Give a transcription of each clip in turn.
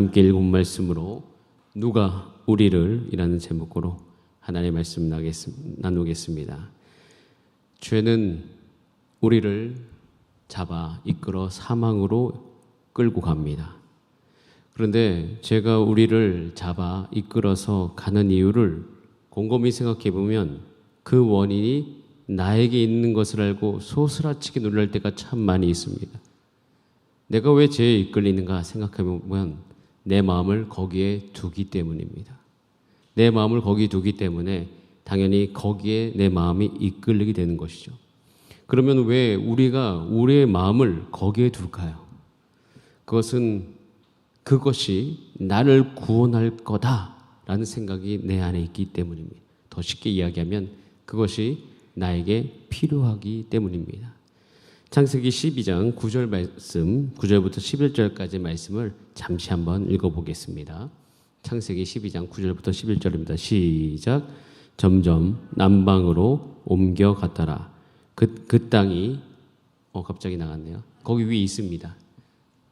함께 읽은 말씀으로 누가 우리를 이라는 제목으로 하나님의 말씀 나누겠습니다. 죄는 우리를 잡아 이끌어 사망으로 끌고 갑니다. 그런데 죄가 우리를 잡아 이끌어서 가는 이유를 곰곰이 생각해 보면 그 원인이 나에게 있는 것을 알고 소스라치게 놀랄 때가 참 많이 있습니다. 내가 왜 죄에 이끌리는가 생각해 보면 내 마음을 거기에 두기 때문입니다. 내 마음을 거기에 두기 때문에 당연히 거기에 내 마음이 이끌리게 되는 것이죠. 그러면 왜 우리가 우리의 마음을 거기에 둘까요? 그것이 나를 구원할 거다라는 생각이 내 안에 있기 때문입니다. 더 쉽게 이야기하면 그것이 나에게 필요하기 때문입니다. 창세기 12장 9절 말씀, 9절부터 11절까지 말씀을 잠시 한번 읽어보겠습니다. 창세기 12장 9절부터 11절입니다. 시작. 점점 남방으로 옮겨갔더라. 그 땅이 갑자기 나갔네요. 거기 위에 있습니다.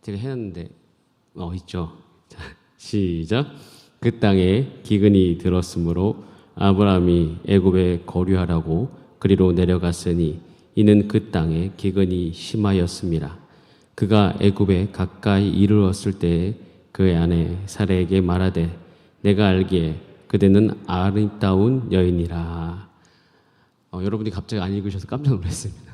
제가 해놨는데 있죠. 자, 시작. 그 땅에 기근이 들었으므로 아브라함이 애굽에 거류하라고 그리로 내려갔으니 이는 그 땅에 기근이 심하였습니다. 그가 애굽에 가까이 이르렀을 때에 그의 아내 사레에게 말하되 내가 알기에 그대는 아름다운 여인이라. 여러분이 갑자기 안 읽으셔서 깜짝 놀랐습니다.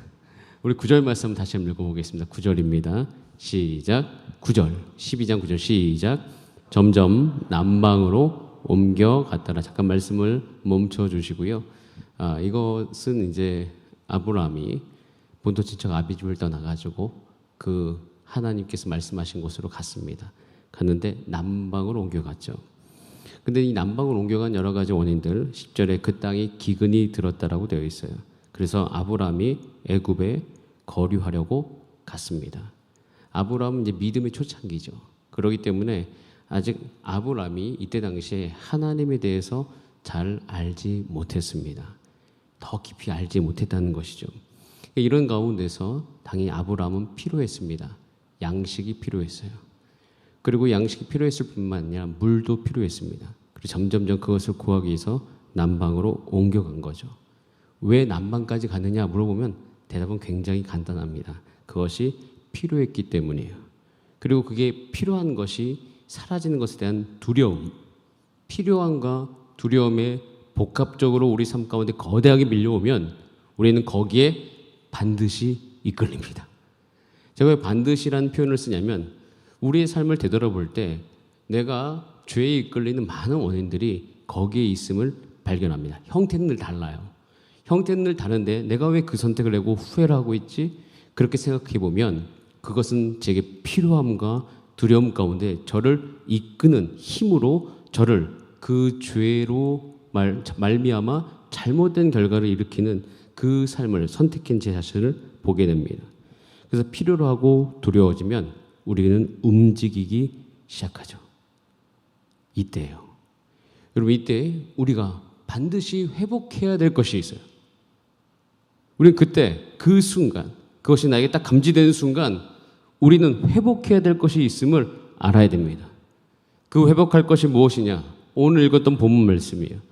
우리 9절 말씀 다시 한번 읽어보겠습니다. 9절입니다. 시작. 9절 12장 9절 시작. 점점 남방으로 옮겨갔더라. 잠깐 말씀을 멈춰 주시고요. 이것은 이제 아브라함이 본토 친척 아비집을 떠나가지고 그 하나님께서 말씀하신 곳으로 갔습니다. 갔는데 남방으로 옮겨갔죠. 근데 이 남방으로 옮겨간 여러 가지 원인들 10절에 그 땅이 기근이 들었다라고 되어 있어요. 그래서 아브라함이 애굽에 거류하려고 갔습니다. 아브라함은 이제 믿음의 초창기죠. 그렇기 때문에 아직 아브라함이 이때 당시에 하나님에 대해서 잘 알지 못했습니다. 더 깊이 알지 못했다는 것이죠. 이런 가운데서 당연히 아브라함은 필요했습니다. 양식이 필요했어요. 그리고 양식이 필요했을 뿐만 아니라 물도 필요했습니다. 그리고 점점점 그것을 구하기 위해서 남방으로 옮겨간 거죠. 왜 남방까지 갔느냐 물어보면 대답은 굉장히 간단합니다. 그것이 필요했기 때문이에요. 그리고 그게 필요한 것이 사라지는 것에 대한 두려움, 필요함과 두려움에 복합적으로 우리 삶 가운데 거대하게 밀려오면 우리는 거기에 반드시 이끌립니다. 제가 왜 반드시라는 표현을 쓰냐면 우리의 삶을 되돌아볼 때 내가 죄에 이끌리는 많은 원인들이 거기에 있음을 발견합니다. 형태는 늘 달라요. 형태는 늘 다른데 내가 왜 그 선택을 하고 후회를 하고 있지? 그렇게 생각해 보면 그것은 제게 필요함과 두려움 가운데 저를 이끄는 힘으로 저를 그 죄로 말미암아 잘못된 결과를 일으키는 그 삶을 선택한 제 자신을 보게 됩니다. 그래서 필요로 하고 두려워지면 우리는 움직이기 시작하죠. 이때예요. 여러분 이때 우리가 반드시 회복해야 될 것이 있어요. 우리는 그때 그 순간 그것이 나에게 딱 감지되는 순간 우리는 회복해야 될 것이 있음을 알아야 됩니다. 그 회복할 것이 무엇이냐? 오늘 읽었던 본문 말씀이에요.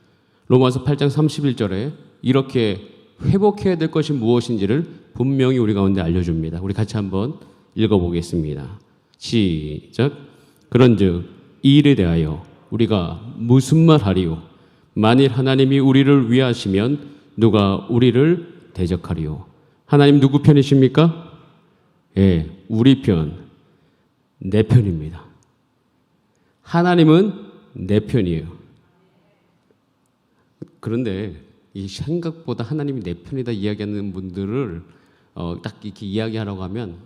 로마서 8장 31절에 이렇게 회복해야 될 것이 무엇인지를 분명히 우리 가운데 알려줍니다. 우리 같이 한번 읽어보겠습니다. 시작. 그런즉 이 일에 대하여 우리가 무슨 말 하리요? 만일 하나님이 우리를 위하시면 누가 우리를 대적하리요? 하나님 누구 편이십니까? 예, 우리 편, 내 편입니다. 하나님은 내 편이에요. 그런데 이 생각보다 하나님이 내 편이다 이야기하는 분들을 딱 이렇게 이야기하라고 하면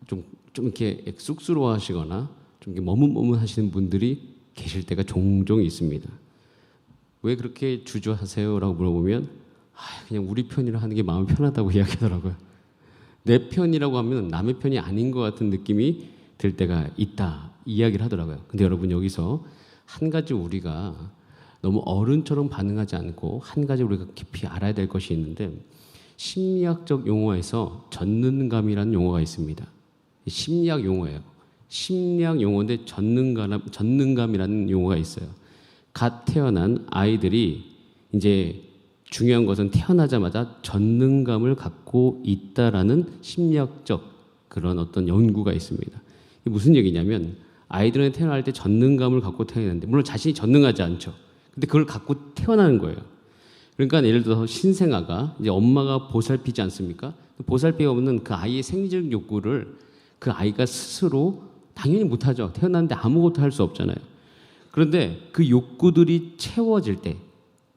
좀 이렇게 쑥스러워하시거나 좀 이렇게 머뭇머뭇하시는 분들이 계실 때가 종종 있습니다. 왜 그렇게 주저하세요라고 물어보면 그냥 우리 편이라 하는 게 마음 편하다고 이야기하더라고요. 내 편이라고 하면 남의 편이 아닌 것 같은 느낌이 들 때가 있다 이야기를 하더라고요. 근데 여러분 여기서 한 가지 우리가 너무 어른처럼 반응하지 않고 한 가지 우리가 깊이 알아야 될 것이 있는데 심리학적 용어에서 전능감이라는 용어가 있습니다. 심리학 용어예요. 심리학 용어인데 전능감이라는 용어가 있어요. 갓 태어난 아이들이 이제 중요한 것은 태어나자마자 전능감을 갖고 있다라는 심리학적 그런 어떤 연구가 있습니다. 이게 무슨 얘기냐면 아이들은 태어날 때 전능감을 갖고 태어나는데 물론 자신이 전능하지 않죠. 근데 그걸 갖고 태어나는 거예요. 그러니까 예를 들어서 신생아가 이제 엄마가 보살피지 않습니까? 보살피 없는 그 아이의 생리적 욕구를 그 아이가 스스로 당연히 못하죠. 태어났는데 아무것도 할 수 없잖아요. 그런데 그 욕구들이 채워질 때,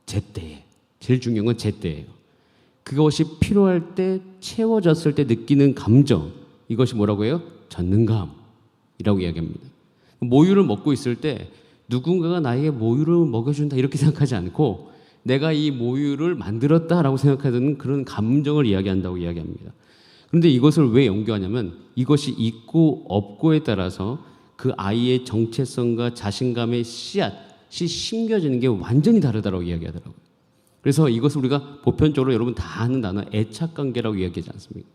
제때에 제일 중요한 건 제때예요. 그것이 필요할 때 채워졌을 때 느끼는 감정, 이것이 뭐라고 해요? 전능감이라고 이야기합니다. 모유를 먹고 있을 때 누군가가 나에게 모유를 먹여준다 이렇게 생각하지 않고 내가 이 모유를 만들었다라고 생각하는 그런 감정을 이야기한다고 이야기합니다. 그런데 이것을 왜 연구하냐면 이것이 있고 없고에 따라서 그 아이의 정체성과 자신감의 씨앗이 심겨지는 게 완전히 다르다고 이야기하더라고요. 그래서 이것을 우리가 보편적으로 여러분 다 아는 단어 애착관계라고 이야기하지 않습니까?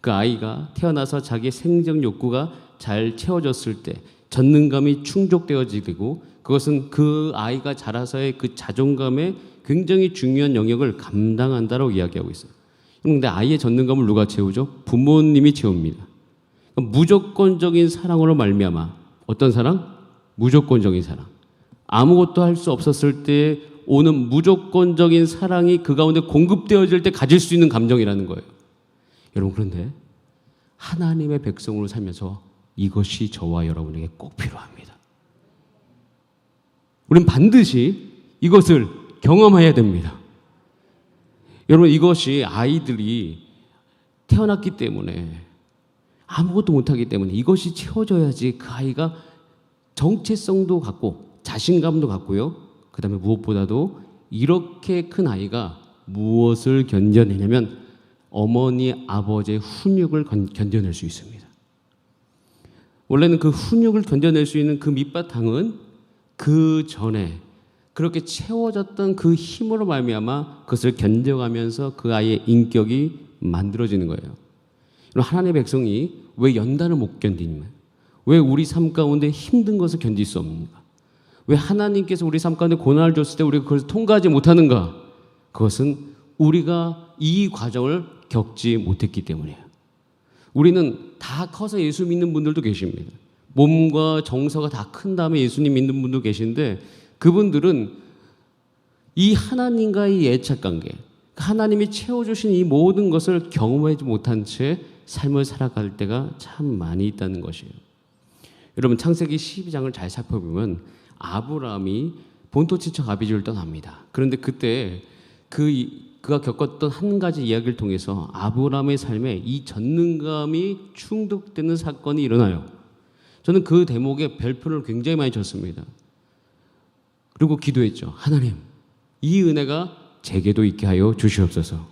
그 아이가 태어나서 자기의 생적 욕구가 잘 채워졌을 때 전능감이 충족되어지고 그것은 그 아이가 자라서의 그 자존감에 굉장히 중요한 영역을 감당한다고 이야기하고 있어요. 그런데 아이의 전능감을 누가 채우죠? 부모님이 채웁니다. 그러니까 무조건적인 사랑으로 말미암아 어떤 사랑? 무조건적인 사랑. 아무것도 할 수 없었을 때 오는 무조건적인 사랑이 그 가운데 공급되어질 때 가질 수 있는 감정이라는 거예요. 여러분 그런데 하나님의 백성으로 살면서 이것이 저와 여러분에게 꼭 필요합니다. 우리는 반드시 이것을 경험해야 됩니다. 여러분 이것이 아이들이 태어났기 때문에 아무것도 못하기 때문에 이것이 채워져야지 그 아이가 정체성도 갖고 자신감도 갖고요. 그 다음에 무엇보다도 이렇게 큰 아이가 무엇을 견뎌내냐면 어머니 아버지의 훈육을 견뎌낼 수 있습니다. 원래는 그 훈육을 견뎌낼 수 있는 그 밑바탕은 그 전에 그렇게 채워졌던 그 힘으로 말미암아 그것을 견뎌가면서 그 아이의 인격이 만들어지는 거예요. 하나님의 백성이 왜 연단을 못 견디냐? 왜 우리 삶 가운데 힘든 것을 견딜 수 없는가? 왜 하나님께서 우리 삶 가운데 고난을 줬을 때 우리가 그것을 통과하지 못하는가? 그것은 우리가 이 과정을 겪지 못했기 때문이에요. 우리는 다 커서 예수 믿는 분들도 계십니다. 몸과 정서가 다 큰 다음에 예수님 믿는 분도 계신데 그분들은 이 하나님과의 애착관계, 하나님이 채워주신 이 모든 것을 경험하지 못한 채 삶을 살아갈 때가 참 많이 있다는 것이에요. 여러분 창세기 12장을 잘 살펴보면 아브라함이 본토 친척 아비집을 떠납니다. 그런데 그때 그가 겪었던 한 가지 이야기를 통해서 아브라함의 삶에 이 전능감이 충족되는 사건이 일어나요. 저는 그 대목에 별표를 굉장히 많이 줬습니다. 그리고 기도했죠. 하나님, 이 은혜가 제게도 있게 하여 주시옵소서.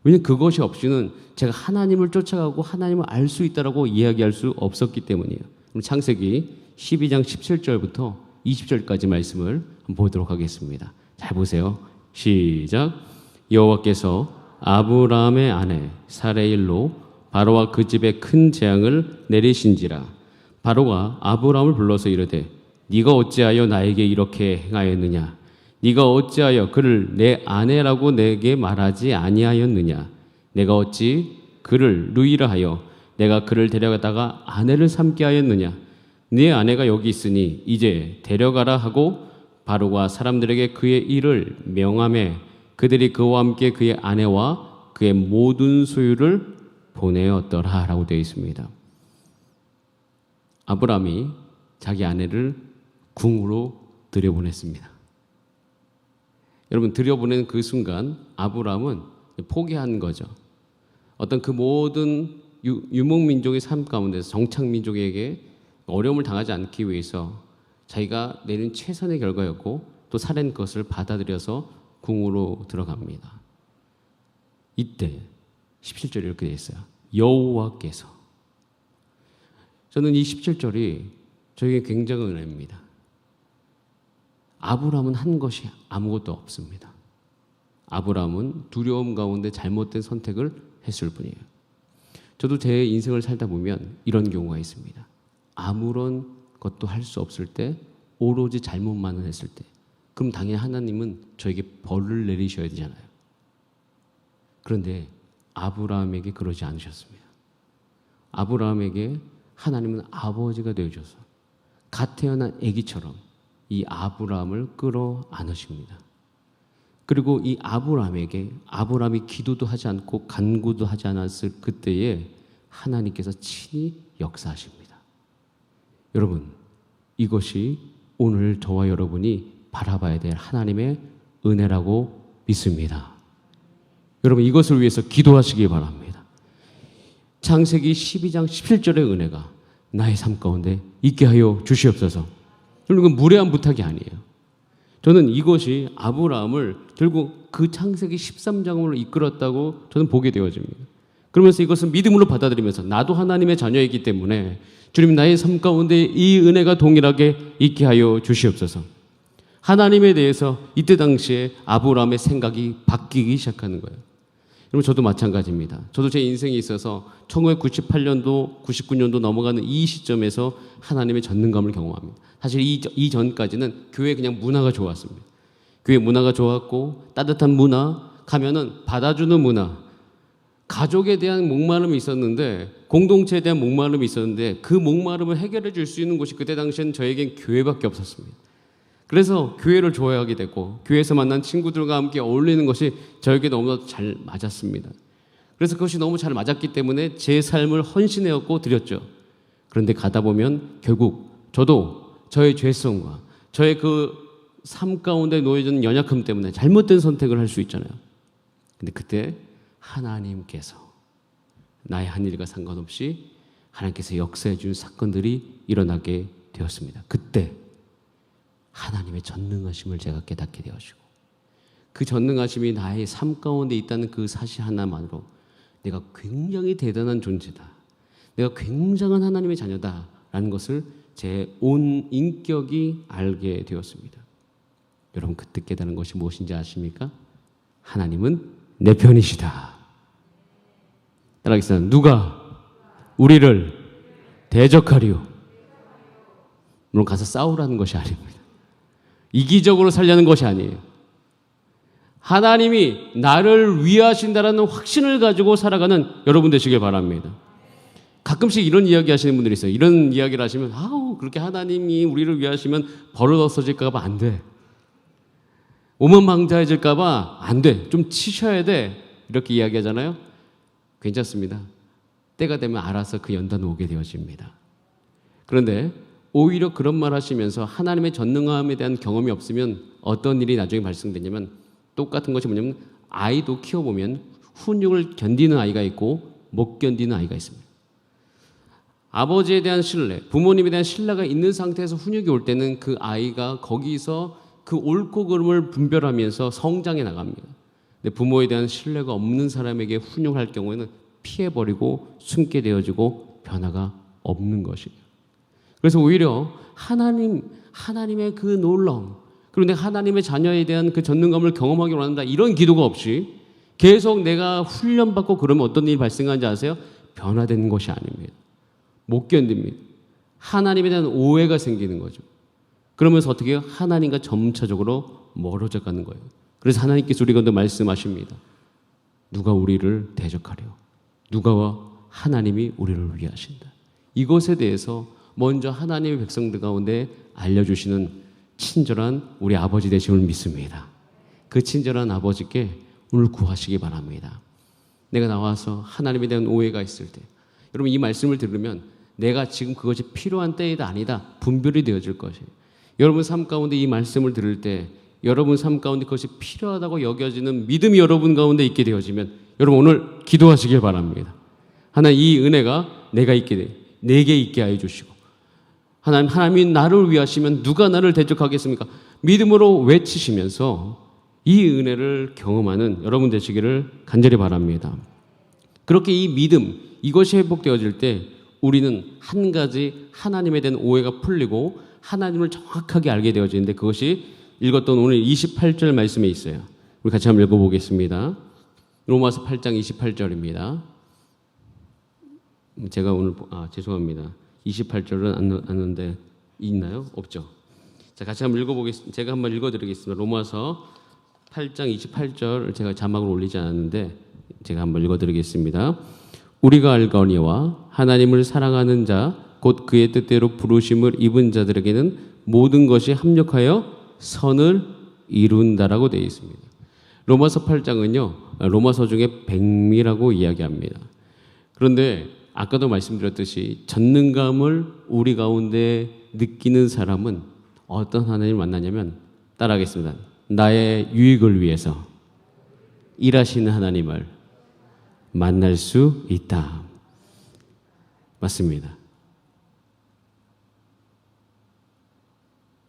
왜냐하면 그것이 없이는 제가 하나님을 쫓아가고 하나님을 알 수 있다라고 이야기할 수 없었기 때문이에요. 그럼 창세기 12장 17절부터 20절까지 말씀을 보도록 하겠습니다. 잘 보세요. 시작. 여호와께서 아브라함의 아내 사레일로 바로와 그 집에 큰 재앙을 내리신지라. 바로가 아브라함을 불러서 이르되 네가 어찌하여 나에게 이렇게 행하였느냐? 네가 어찌하여 그를 내 아내라고 내게 말하지 아니하였느냐? 내가 어찌 그를 누이라 하여 내가 그를 데려가다가 아내를 삼게 하였느냐? 네 아내가 여기 있으니 이제 데려가라 하고 바로가 사람들에게 그의 일을 명하매 그들이 그와 함께 그의 아내와 그의 모든 소유를 보내었더라 라고 되어 있습니다. 아브라함이 자기 아내를 궁으로 들여보냈습니다. 여러분 들여보낸 그 순간 아브라함은 포기한 거죠. 어떤 그 모든 유목민족의 삶 가운데서 정착민족에게 어려움을 당하지 않기 위해서 자기가 내린 최선의 결과였고 또 살인 것을 받아들여서 궁으로 들어갑니다. 이때 17절이 이렇게 되어 있어요. 여호와께서. 저는 이 17절이 저에게 굉장히 은혜입니다. 아브라함은 한 것이 아무것도 없습니다. 아브라함은 두려움 가운데 잘못된 선택을 했을 뿐이에요. 저도 제 인생을 살다 보면 이런 경우가 있습니다. 아무런 것도 할 수 없을 때, 오로지 잘못만을 했을 때, 그럼 당연히 하나님은 저에게 벌을 내리셔야 되잖아요. 그런데 아브라함에게 그러지 않으셨습니다. 아브라함에게 하나님은 아버지가 되어줘서 갓 태어난 아기처럼 이 아브라함을 끌어안으십니다. 그리고 이 아브라함이 기도도 하지 않고 간구도 하지 않았을 그때에 하나님께서 친히 역사하십니다. 여러분, 이것이 오늘 저와 여러분이 바라봐야 될 하나님의 은혜라고 믿습니다. 여러분, 이것을 위해서 기도하시기 바랍니다. 창세기 12장 17절의 은혜가 나의 삶 가운데 있게 하여 주시옵소서. 여러분, 이건 무례한 부탁이 아니에요. 저는 이것이 아브라함을 결국 그 창세기 13장으로 이끌었다고 저는 보게 되어집니다. 그러면서 이것을 믿음으로 받아들이면서 나도 하나님의 자녀이기 때문에 주님, 나의 삶 가운데 이 은혜가 동일하게 있게 하여 주시옵소서. 하나님에 대해서 이때 당시에 아브라함의 생각이 바뀌기 시작하는 거예요. 여러분, 저도 마찬가지입니다. 저도 제 인생에 있어서 1998년도, 99년도 넘어가는 이 시점에서 하나님의 전능감을 경험합니다. 사실 이전까지는 교회 그냥 문화가 좋았습니다. 교회 문화가 좋았고, 따뜻한 문화, 가면은 받아주는 문화, 가족에 대한 목마름이 있었는데, 공동체에 대한 목마름이 있었는데, 그 목마름을 해결해 줄 수 있는 곳이 그때 당시에는 저에겐 교회밖에 없었습니다. 그래서 교회를 좋아하게 됐고, 교회에서 만난 친구들과 함께 어울리는 것이 저에게 너무나 잘 맞았습니다. 그래서 그것이 너무 잘 맞았기 때문에 제 삶을 헌신해왔고 드렸죠. 그런데 가다 보면 결국 저도 저의 죄성과 저의 그 삶 가운데 놓여진 연약함 때문에 잘못된 선택을 할 수 있잖아요. 근데 그때 하나님께서 나의 한 일과 상관없이 하나님께서 역사해 준 사건들이 일어나게 되었습니다. 그때 하나님의 전능하심을 제가 깨닫게 되어지고, 그 전능하심이 나의 삶 가운데 있다는 그 사실 하나만으로 내가 굉장히 대단한 존재다, 내가 굉장한 하나님의 자녀다라는 것을 제 온 인격이 알게 되었습니다. 여러분, 그때 깨달은 것이 무엇인지 아십니까? 하나님은 내 편이시다. 따라하겠습니다. 누가 우리를 대적하리요? 물론 가서 싸우라는 것이 아닙니다. 이기적으로 살려는 것이 아니에요. 하나님이 나를 위하신다라는 확신을 가지고 살아가는 여러분 되시길 바랍니다. 가끔씩 이런 이야기 하시는 분들이 있어요. 이런 이야기를 하시면, 그렇게 하나님이 우리를 위하시면 벌을 없어질까 봐 안 돼. 오만방자해질까 봐 안 돼. 좀 치셔야 돼. 이렇게 이야기하잖아요. 괜찮습니다. 때가 되면 알아서 그 연단 오게 되어집니다. 그런데 오히려 그런 말 하시면서 하나님의 전능함에 대한 경험이 없으면 어떤 일이 나중에 발생되냐면, 똑같은 것이 뭐냐면, 아이도 키워보면 훈육을 견디는 아이가 있고 못 견디는 아이가 있습니다. 아버지에 대한 신뢰, 부모님에 대한 신뢰가 있는 상태에서 훈육이 올 때는 그 아이가 거기서 그 옳고 그름을 분별하면서 성장해 나갑니다. 근데 부모에 대한 신뢰가 없는 사람에게 훈육할 경우에는 피해버리고 숨게 되어지고 변화가 없는 것이에요. 그래서 오히려 하나님의 그 놀라움, 그리고 내가 하나님의 자녀에 대한 그 전능감을 경험하기 원한다, 이런 기도가 없이 계속 내가 훈련받고 그러면 어떤 일이 발생하는지 아세요? 변화되는 것이 아닙니다. 못 견딥니다. 하나님에 대한 오해가 생기는 거죠. 그러면서 어떻게 해요? 하나님과 점차적으로 멀어져 가는 거예요. 그래서 하나님께서 우리 가운데 말씀하십니다. 누가 우리를 대적하려? 누가 하나님이 우리를 위하신다. 이것에 대해서 먼저 하나님의 백성들 가운데 알려주시는 친절한 우리 아버지 되심을 믿습니다. 그 친절한 아버지께 오늘 구하시기 바랍니다. 내가 나와서 하나님에 대한 오해가 있을 때, 여러분, 이 말씀을 들으면 내가 지금 그것이 필요한 때이다 아니다 분별이 되어질 것이에요. 여러분 삶 가운데 이 말씀을 들을 때 여러분 삶 가운데 그것이 필요하다고 여겨지는 믿음이 여러분 가운데 있게 되어지면, 여러분 오늘 기도하시길 바랍니다. 하나님, 이 은혜가 내게 있게 하여 주시고, 하나님이 나를 위하시면 누가 나를 대적하겠습니까? 믿음으로 외치시면서 이 은혜를 경험하는 여러분 되시기를 간절히 바랍니다. 그렇게 이 믿음, 이것이 회복되어질 때 우리는 한 가지 하나님에 대한 오해가 풀리고 하나님을 정확하게 알게 되어지는데, 그것이 읽었던 오늘 28절 말씀에 있어요. 우리 같이 한번 읽어보겠습니다. 로마서 8장 28절입니다. 제가 오늘 죄송합니다. 28절은 아는데 있나요? 없죠. 자, 같이 한번 읽어보겠습니다. 제가 한번 읽어드리겠습니다. 로마서 8장 28절 제가 자막을 올리지 않았는데 제가 한번 읽어드리겠습니다. 우리가 알거니와 하나님을 사랑하는 자 곧 그의 뜻대로 부르심을 입은 자들에게는 모든 것이 합력하여 선을 이룬다라고 되어 있습니다. 로마서 8장은요, 로마서 중에 백미라고 이야기합니다. 그런데 아까도 말씀드렸듯이 전능감을 우리 가운데 느끼는 사람은 어떤 하나님을 만나냐면, 따라하겠습니다. 나의 유익을 위해서 일하시는 하나님을 만날 수 있다. 맞습니다.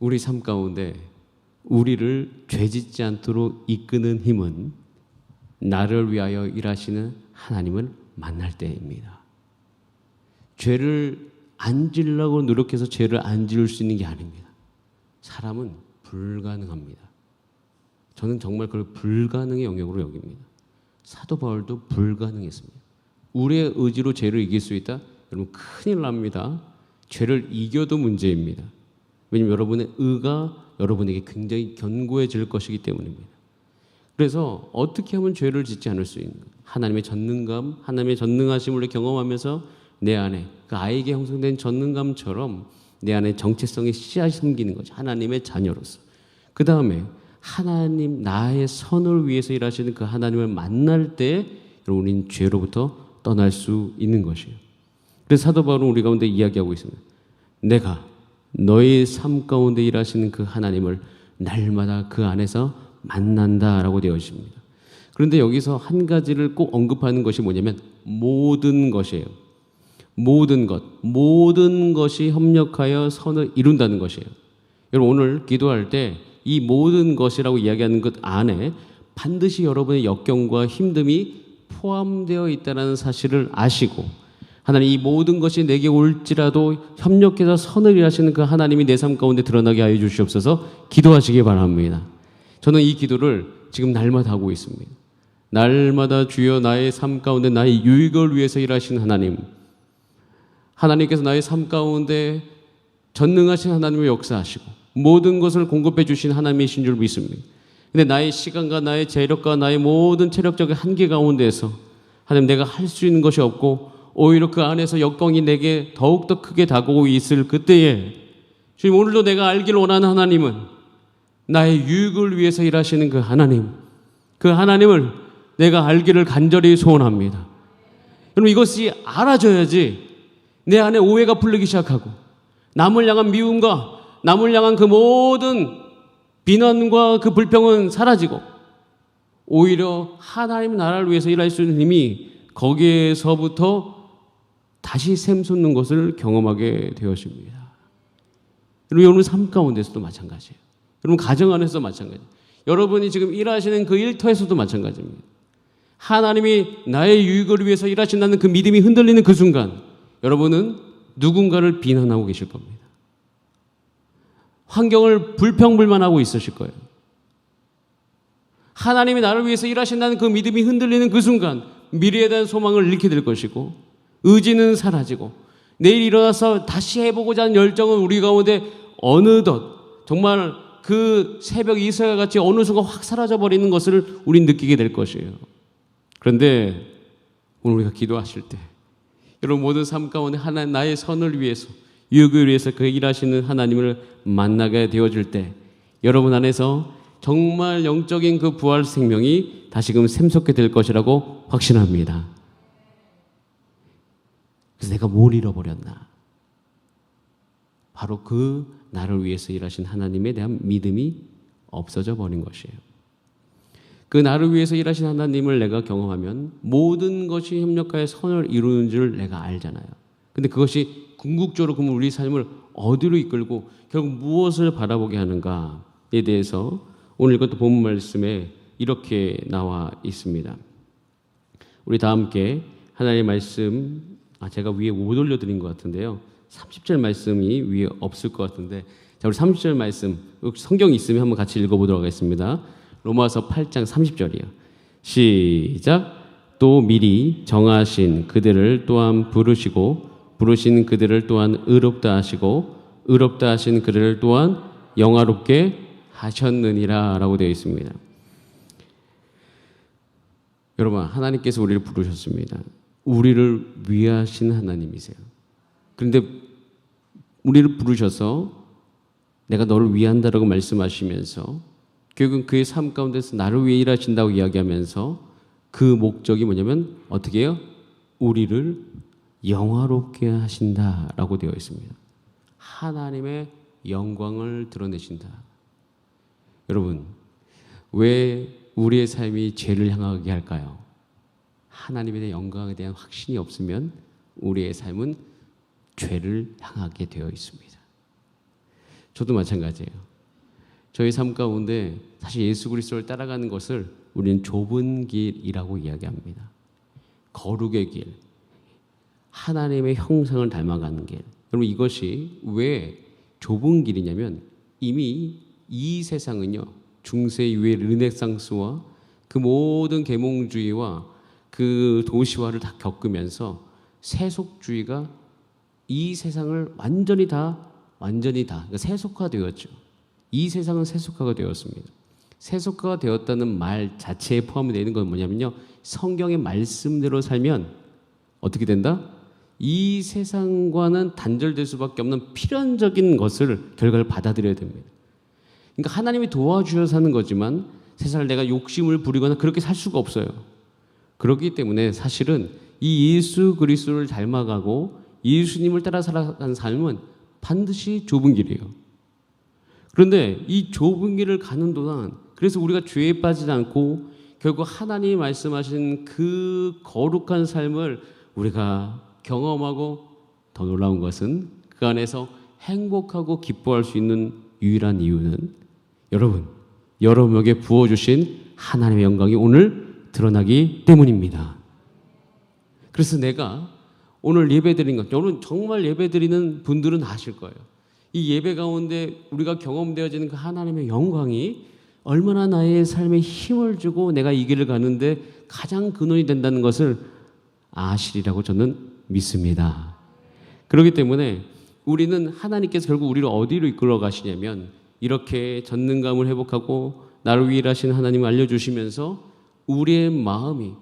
우리 삶 가운데 우리를 죄짓지 않도록 이끄는 힘은 나를 위하여 일하시는 하나님을 만날 때입니다. 죄를 안 지으려고 노력해서 죄를 안 지을 수 있는 게 아닙니다. 사람은 불가능합니다. 저는 정말 그걸 불가능의 영역으로 여깁니다. 사도 바울도 불가능했습니다. 우리의 의지로 죄를 이길 수 있다? 여러분 큰일 납니다. 죄를 이겨도 문제입니다. 왜냐하면 여러분의 의가 여러분에게 굉장히 견고해질 것이기 때문입니다. 그래서 어떻게 하면 죄를 짓지 않을 수 있는 하나님의 전능감, 하나님의 전능하심을 경험하면서 내 안에 그 아이에게 형성된 전능감처럼 내 안에 정체성의 씨앗이 생기는 거죠. 하나님의 자녀로서. 그 다음에 하나님 나의 선을 위해서 일하시는 그 하나님을 만날 때 여러분 우리는 죄로부터 떠날 수 있는 것이에요. 그래서 사도 바울은 우리 가운데 이야기하고 있습니다. 내가 너의 삶 가운데 일하시는 그 하나님을 날마다 그 안에서 만난다라고 되어 있습니다. 그런데 여기서 한 가지를 꼭 언급하는 것이 뭐냐면 모든 것이에요. 모든 것이 협력하여 선을 이룬다는 것이에요. 여러분 오늘 기도할 때 이 모든 것이라고 이야기하는 것 안에 반드시 여러분의 역경과 힘듦이 포함되어 있다는 사실을 아시고, 하나님 이 모든 것이 내게 올지라도 협력해서 선을 일하시는 그 하나님이 내 삶 가운데 드러나게 하여 주시옵소서 기도하시기 바랍니다. 저는 이 기도를 지금 날마다 하고 있습니다. 날마다 주여 나의 삶 가운데 나의 유익을 위해서 일하시는 하나님, 하나님께서 나의 삶 가운데 전능하신 하나님을 역사하시고 모든 것을 공급해 주신 하나님이신 줄 믿습니다. 근데 나의 시간과 나의 재력과 나의 모든 체력적인 한계 가운데서 하나님 내가 할 수 있는 것이 없고 오히려 그 안에서 역경이 내게 더욱더 크게 다가오고 있을 그때에 주님 오늘도 내가 알기를 원하는 하나님은 나의 유익을 위해서 일하시는 그 하나님을 내가 알기를 간절히 소원합니다. 여러분 이것이 알아져야지 내 안에 오해가 풀리기 시작하고 남을 향한 미움과 남을 향한 그 모든 비난과 그 불평은 사라지고 오히려 하나님 나라를 위해서 일할 수 있는 힘이 거기에서부터 다시 샘솟는 것을 경험하게 되어집니다. 여러분 오늘 삶 가운데서도 마찬가지예요. 여러분 가정 안에서도 마찬가지예요. 여러분이 지금 일하시는 그 일터에서도 마찬가지입니다. 하나님이 나의 유익을 위해서 일하신다는 그 믿음이 흔들리는 그 순간 여러분은 누군가를 비난하고 계실 겁니다. 환경을 불평불만하고 있으실 거예요. 하나님이 나를 위해서 일하신다는 그 믿음이 흔들리는 그 순간 미래에 대한 소망을 잃게 될 것이고 의지는 사라지고 내일 일어나서 다시 해보고자 하는 열정은 우리 가운데 어느덧 정말 그 새벽 이슬과 같이 어느 순간 확 사라져버리는 것을 우린 느끼게 될 것이에요. 그런데 오늘 우리가 기도하실 때 여러분 모든 삶 가운데 하나님 나의 선을 위해서 유익을 위해서 그 일하시는 하나님을 만나게 되어질 때 여러분 안에서 정말 영적인 그 부활 생명이 다시금 샘솟게 될 것이라고 확신합니다. 그래서 내가 뭘 잃어버렸나? 바로 그 나를 위해서 일하신 하나님에 대한 믿음이 없어져 버린 것이에요. 그 나를 위해서 일하신 하나님을 내가 경험하면 모든 것이 협력하여 선을 이루는 줄 내가 알잖아요. 근데 그것이 궁극적으로 그러면 우리 삶을 어디로 이끌고 결국 무엇을 바라보게 하는가에 대해서 오늘 이것도 본문 말씀에 이렇게 나와 있습니다. 우리 다 함께 하나님의 말씀, 제가 위에 못 올려드린 것 같은데요. 30절 말씀이 위에 없을 것 같은데, 자, 우리 30절 말씀, 성경이 있으면 한번 같이 읽어보도록 하겠습니다. 로마서 8장 30절이요. 시작. 또 미리 정하신 그들을 또한 부르시고 부르신 그들을 또한 의롭다 하시고 의롭다 하신 그들을 또한 영화롭게 하셨느니라 라고 되어 있습니다. 여러분, 하나님께서 우리를 부르셨습니다. 우리를 위하신 하나님이세요. 그런데 우리를 부르셔서 내가 너를 위한다라고 말씀하시면서 결국은 그의 삶 가운데서 나를 위해 일하신다고 이야기하면서 그 목적이 뭐냐면 어떻게 해요? 우리를 영화롭게 하신다라고 되어 있습니다. 하나님의 영광을 드러내신다. 여러분, 왜 우리의 삶이 죄를 향하게 할까요? 하나님에 대한 영광에 대한 확신이 없으면 우리의 삶은 죄를 향하게 되어 있습니다. 저도 마찬가지예요. 저희 삶 가운데 사실 예수 그리스도를 따라가는 것을 우리는 좁은 길이라고 이야기합니다. 거룩의 길, 하나님의 형상을 닮아가는 길. 여러분, 이것이 왜 좁은 길이냐면 이미 이 세상은요, 중세 이후의 르네상스와 그 모든 계몽주의와 그 도시화를 다 겪으면서 세속주의가 이 세상을 완전히 다 그러니까 세속화되었죠. 이 세상은 세속화가 되었습니다. 세속화가 되었다는 말 자체에 포함되어 있는 건 뭐냐면요, 성경의 말씀대로 살면 어떻게 된다? 이 세상과는 단절될 수밖에 없는 필연적인 것을 결과를 받아들여야 됩니다. 그러니까 하나님이 도와주셔서 하는 거지만 세상을 내가 욕심을 부리거나 그렇게 살 수가 없어요. 그렇기 때문에 사실은 이 예수 그리스도를 닮아가고 예수님을 따라 살아가는 삶은 반드시 좁은 길이에요. 그런데 이 좁은 길을 가는 동안 그래서 우리가 죄에 빠지지 않고 결국 하나님이 말씀하신 그 거룩한 삶을 우리가 경험하고 더 놀라운 것은 그 안에서 행복하고 기뻐할 수 있는 유일한 이유는 여러분, 여러분에게 부어주신 하나님의 영광이 오늘 드러나기 때문입니다. 그래서 내가 오늘 예배 드린 것, 여러분 정말 예배 드리는 분들은 아실 거예요. 이 예배 가운데 우리가 경험되어지는 그 하나님의 영광이 얼마나 나의 삶에 힘을 주고 내가 이 길을 가는데 가장 근원이 된다는 것을 아시리라고 저는 믿습니다. 그렇기 때문에 우리는 하나님께서 결국 우리를 어디로 이끌어 가시냐면 이렇게 전능감을 회복하고 나를 위해 일하시는 하나님을 알려주시면서 우리의 마음이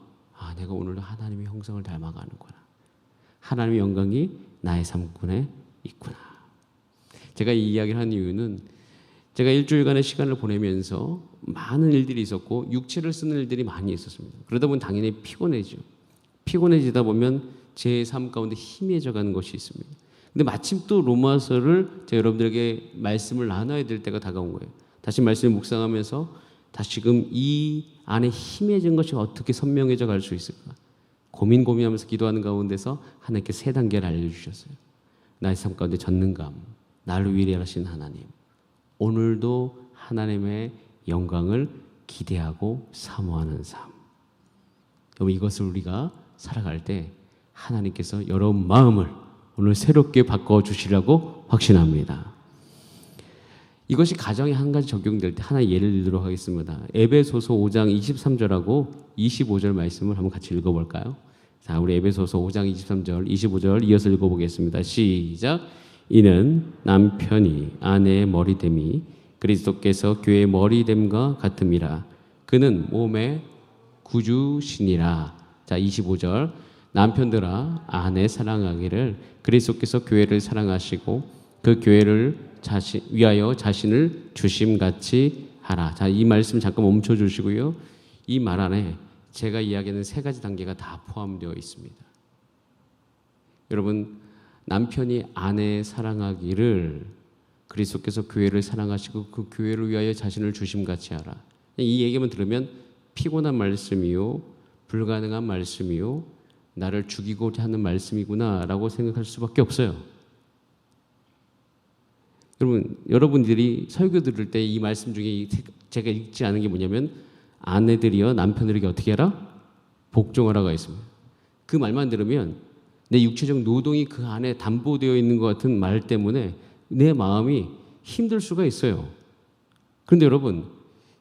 내가 오늘도 하나님의 형상을 닮아가는구나. 하나님의 영광이 나의 삶꾼에 있구나. 제가 이 이야기를 한 이유는 제가 일주일간의 시간을 보내면서 많은 일들이 있었고 육체를 쓰는 일들이 많이 있었습니다. 그러다 보면 당연히 피곤해지죠. 피곤해지다 보면 제 삶 가운데 희미해져 가는 것이 있습니다. 근데 마침 또 로마서를 제가 여러분들에게 말씀을 나눠야 될 때가 다가온 거예요. 다시 말씀을 묵상하면서 다시금 이 안에 희미해진 것이 어떻게 선명해져 갈 수 있을까? 고민하면서 기도하는 가운데서 하나님께 세 단계를 알려주셨어요. 나의 삶 가운데 전능감, 나를 위해 하신 하나님, 오늘도 하나님의 영광을 기대하고 사모하는 삶. 여러분, 이것을 우리가 살아갈 때 하나님께서 여러분 마음을 오늘 새롭게 바꿔주시라고 확신합니다. 이것이 가정에 한 가지 적용될 때 하나 예를 들도록 하겠습니다. 에베소서 5장 23절하고 25절 말씀을 한번 같이 읽어볼까요? 자, 우리 에베소서 5장 23절, 25절 이어서 읽어보겠습니다. 시작. 이는 남편이 아내의 머리됨이 그리스도께서 교회의 머리됨과 같음이라. 그는 몸의 구주시니라. 자, 25절. 남편들아 아내 사랑하기를 그리스도께서 교회를 사랑하시고 그 교회를 위하여 자신을 주심같이 하라. 자, 이 말씀 잠깐 멈춰 주시고요. 이 말 안에 제가 이야기하는 세 가지 단계가 다 포함되어 있습니다. 여러분, 남편이 아내 사랑하기를 그리스도께서 교회를 사랑하시고 그 교회를 위하여 자신을 주심같이 하라. 이 얘기만 들으면 피곤한 말씀이요, 불가능한 말씀이요, 나를 죽이고자 하는 말씀이구나라고 생각할 수밖에 없어요. 여러분들이 설교 들을 때 이 말씀 중에 제가 읽지 않은 게 뭐냐면 아내들이여 남편들에게 어떻게 하라? 복종하라가 있습니다. 그 말만 들으면 내 육체적 노동이 그 안에 담보되어 있는 것 같은 말 때문에 내 마음이 힘들 수가 있어요. 그런데 여러분,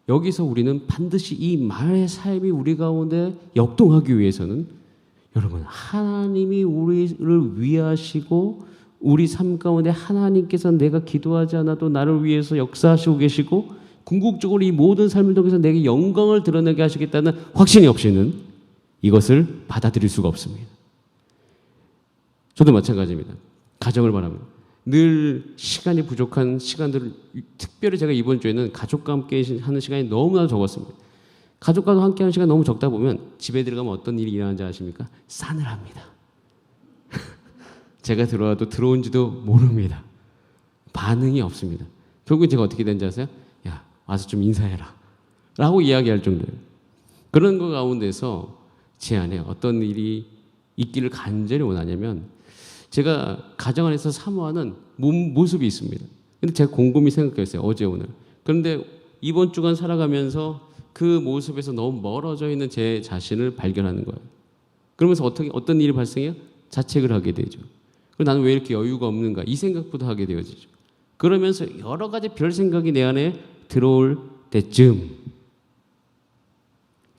여기서 우리는 반드시 이 말의 삶이 우리 가운데 역동하기 위해서는 여러분, 하나님이 우리를 위하시고 우리 삶 가운데 하나님께서 내가 기도하지 않아도 나를 위해서 역사하시고 계시고 궁극적으로 이 모든 삶을 통해서 내게 영광을 드러내게 하시겠다는 확신이 없이는 이것을 받아들일 수가 없습니다. 저도 마찬가지입니다. 가정을 바랍니다. 늘 시간이 부족한 시간들을, 특별히 제가 이번 주에는 가족과 함께 하는 시간이 너무나 적었습니다. 가족과 함께 하는 시간 너무 적다 보면 집에 들어가면 어떤 일이 일어나는지 아십니까? 싸늘합니다. 제가 들어와도 들어온지도 모릅니다. 반응이 없습니다. 결국엔 제가 어떻게 된지 아세요? 야, 와서 좀 인사해라 라고 이야기할 정도예요. 그런 것 가운데서 제 안에 어떤 일이 있기를 간절히 원하냐면, 제가 가정 안에서 사모하는 모습이 있습니다. 근데 제가 곰곰이 생각했어요. 어제 오늘. 그런데 이번 주간 살아가면서 그 모습에서 너무 멀어져 있는 제 자신을 발견하는 거예요. 그러면서 어떤 일이 발생해요? 자책을 하게 되죠. 그리고 나는 왜 이렇게 여유가 없는가? 이 생각부터 하게 되어지죠. 그러면서 여러 가지 별 생각이 내 안에 들어올 때쯤,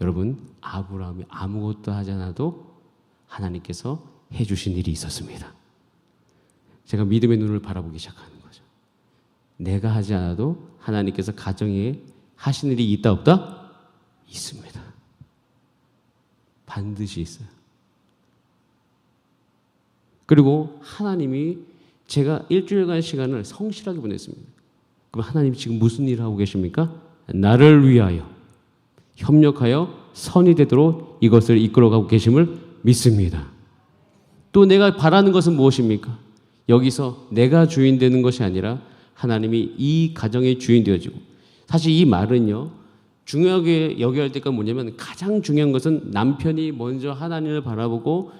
여러분, 아브라함이 아무것도 하지 않아도 하나님께서 해주신 일이 있었습니다. 제가 믿음의 눈을 바라보기 시작하는 거죠. 내가 하지 않아도 하나님께서 가정에 하신 일이 있다 없다? 있습니다. 반드시 있어요. 그리고 하나님이, 제가 일주일간 시간을 성실하게 보냈습니다. 그럼 하나님이 지금 무슨 일을 하고 계십니까? 나를 위하여 협력하여 선이 되도록 이것을 이끌어가고 계심을 믿습니다. 또 내가 바라는 것은 무엇입니까? 여기서 내가 주인 되는 것이 아니라 하나님이 이 가정의 주인 되어지고, 사실 이 말은요, 중요하게 여겨야 할 때가 뭐냐면, 가장 중요한 것은 남편이 먼저 하나님을 바라보고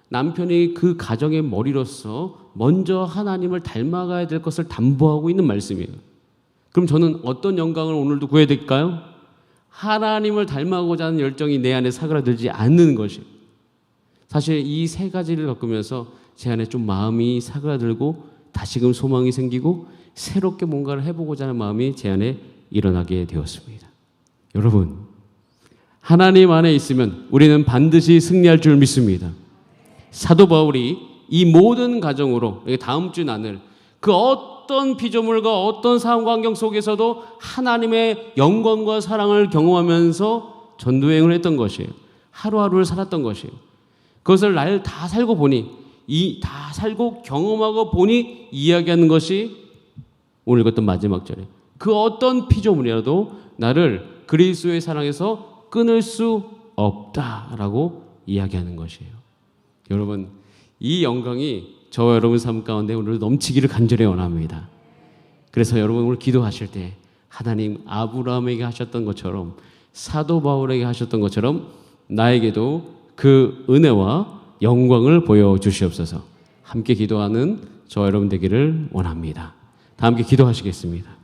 남편이 그 가정의 머리로서 먼저 하나님을 닮아가야 될 것을 담보하고 있는 말씀이에요. 그럼 저는 어떤 영광을 오늘도 구해야 될까요? 하나님을 닮아가고자 하는 열정이 내 안에 사그라들지 않는 것이에요. 사실 이 세 가지를 겪으면서 제 안에 좀 마음이 사그라들고 다시금 소망이 생기고 새롭게 뭔가를 해보고자 하는 마음이 제 안에 일어나게 되었습니다. 여러분, 하나님 안에 있으면 우리는 반드시 승리할 줄 믿습니다. 사도 바울이 이 모든 가정으로 다음 주 나눌 그 어떤 피조물과 어떤 상황 환경 속에서도 하나님의 영광과 사랑을 경험하면서 전도여행을 했던 것이에요. 하루하루를 살았던 것이에요. 그것을 날 다 살고 보니, 다 살고 경험하고 보니 이야기하는 것이 오늘 읽었던 마지막 절에, 그 어떤 피조물이라도 나를 그리스도의 사랑에서 끊을 수 없다라고 이야기하는 것이에요. 여러분, 이 영광이 저와 여러분 삶 가운데 오늘 넘치기를 간절히 원합니다. 그래서 여러분 오늘 기도하실 때 하나님 아브라함에게 하셨던 것처럼, 사도 바울에게 하셨던 것처럼 나에게도 그 은혜와 영광을 보여주시옵소서. 함께 기도하는 저와 여러분 되기를 원합니다. 다 함께 기도하시겠습니다.